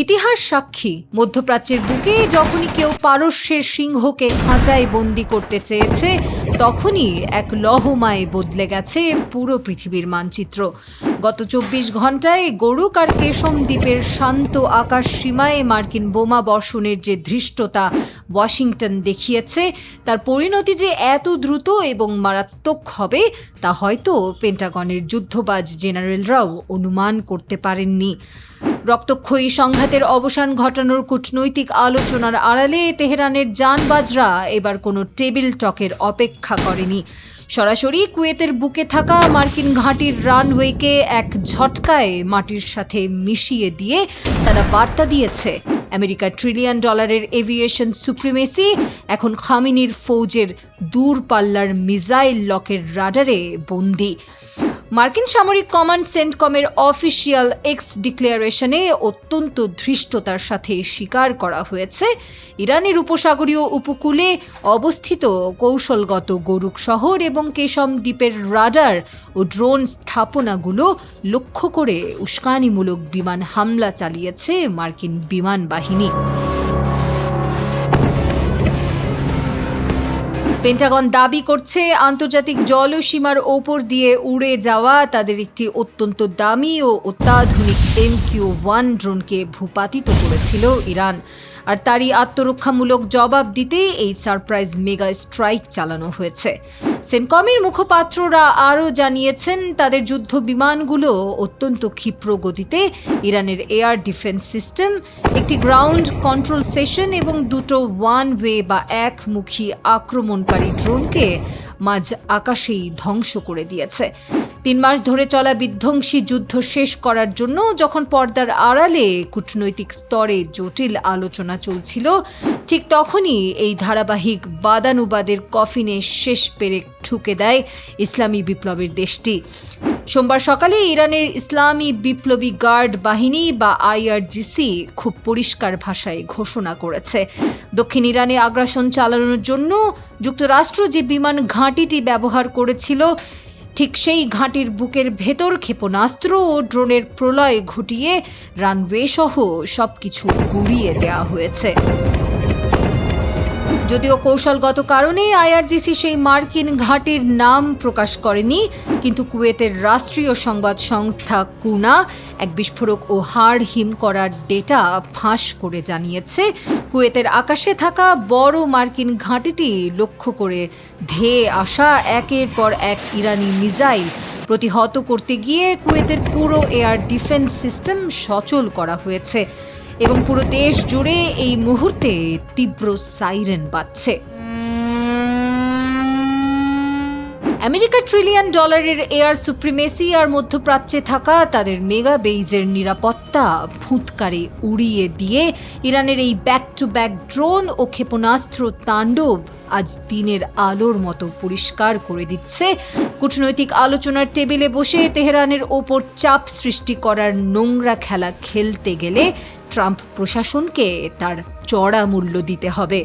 ইতিহাস সাক্ষী, মধ্যপ্রাচ্যের বুকে যখনই কেউ পারস্যের সিংহকে খাঁচায় বন্দি করতে চেয়েছে, তখনই এক লহমায় বদলে গেছে পুরো পৃথিবীর মানচিত্র। গত 24 ঘন্টায় গরুক আর কেশম দ্বীপের শান্ত আকাশ সীমায় মার্কিন বোমা বর্ষণের যে ধৃষ্টতা ওয়াশিংটন দেখিয়েছে, তার পরিণতি যে এত দ্রুত এবং মারাত্মক হবে তা হয়তো পেন্টাগনের যুদ্ধবাজ জেনারেলরাও অনুমান করতে পারেননি। রক্তক্ষয়ী সংঘাতের অবসান ঘটানোর কূটনৈতিক আলোচনার আড়ালে তেহরানের জানবাজরা এবার কোনো টেবিল টকের অপেক্ষা করেনি। সরাসরি কুয়েতের বুকে থাকা মার্কিন ঘাঁটির রানওয়েকে এক ঝটকায় মাটির সাথে মিশিয়ে দিয়ে তারা বার্তা দিয়েছে, আমেরিকার $1 ট্রিলিয়ন এভিয়েশন সুপ্রিমেসি এখন খামিনির ফৌজের দূরপাল্লার মিসাইল লকের রাডারে বন্দী। মার্কিন সামরিক কমান্ড সেন্টকমের অফিসিয়াল এক্স ডিক্লারেশনে অত্যন্ত ধৃষ্টতার সাথে স্বীকার করা হয়েছে, ইরানের উপসাগরীয় উপকূলে অবস্থিত কৌশলগত গরুক শহর এবং কেশম দ্বীপের রাডার ও ড্রোন স্থাপনাগুলো লক্ষ্য করে উস্কানিমূলক বিমান হামলা চালিয়েছে মার্কিন বিমান বাহিনী। পেন্টাগন দাবি করছে, আন্তর্জাতিক জলসীমার ওপর দিয়ে উড়ে যাওয়া তাদের একটি অত্যন্ত দামি ও অত্যাধুনিক MQ-1 ড্রোনকে ভূপাতিত করেছিল ইরান, আর তারই আত্মরক্ষামূলক জবাব দিতে এই সারপ্রাইজ মেগা স্ট্রাইক চালানো হয়েছে। সেন্টকমের মুখপাত্ররা আরও জানিয়েছেন, তাদের যুদ্ধ বিমানগুলো অত্যন্ত ক্ষিপ্র গতিতে ইরানের এয়ার ডিফেন্স সিস্টেম, একটি গ্রাউন্ড কন্ট্রোল সেশন এবং দুটো ওয়ান ওয়ে বা একমুখী আক্রমণকারী ড্রোনকে মাঝ আকাশেই ধ্বংস করে দিয়েছে। 3 মাস ধরে চলা বিধ্বংসী যুদ্ধ শেষ করার জন্য যখন পর্দার আড়ালে কূটনৈতিক স্তরে জটিল আলোচনা চলছিল, ঠিক তখনই এই ধারাবাহিক বাদানুবাদের কফিনে শেষ পেরেক ঠুকে দেয় ইসলামী বিপ্লবের দেশটি। সোমবার সকালে ইরানের ইসলামী বিপ্লবী গার্ড বাহিনী বা IRGC খুব পরিষ্কার ভাষায় ঘোষণা করেছে, দক্ষিণ ইরানে আগ্রাসন চালানোর জন্য যুক্তরাষ্ট্র যে বিমান ঘাঁটিটি ব্যবহার করেছিল, ঠিক সেই ঘাঁটির বুকের ভেতর ক্ষেপণাস্ত্র ও ড্রোনের প্রলয় ঘটিয়ে রানওয়ে সহ সবকিছু গুঁড়িয়ে দেওয়া হয়েছে। যদিও কৌশলগত কারণে IRGC সেই মার্কিন ঘাঁটির নাম প্রকাশ করেনি, কিন্তু কুয়েতের রাষ্ট্রীয় সংবাদ সংস্থা কুনা এক বিস্ফোরক ও হাড় হিম করার ডেটা ফাঁস করে জানিয়েছে, কুয়েতের আকাশে থাকা বড় মার্কিন ঘাঁটিটি লক্ষ্য করে ধেয়ে আসা একের পর এক ইরানি মিসাইল প্রতিহত করতে গিয়ে কুয়েতের পুরো এয়ার ডিফেন্স সিস্টেম সচল করা হয়েছে এবং পুরো দেশ জুড়ে এই মুহূর্তে তীব্র সাইরেন বাজছে। আমেরিকার $1 ট্রিলিয়ন এয়ার সুপ্রিমেসি আর মধ্যপ্রাচ্যে থাকা তাদের মেগা বেইজের নিরাপত্তা ফুৎকারে উড়িয়ে দিয়ে ইরানের এই ব্যাক টু ব্যাক ড্রোন ও ক্ষেপণাস্ত্র তাণ্ডব আজ দিনের আলোর মতো পরিষ্কার করে দিচ্ছে, কূটনৈতিক আলোচনার টেবিলে বসে তেহরানের ওপর চাপ সৃষ্টি করার নোংরা খেলা খেলতে গেলে ট্রাম্প প্রশাসনকে তার চড়া মূল্য দিতে হবে।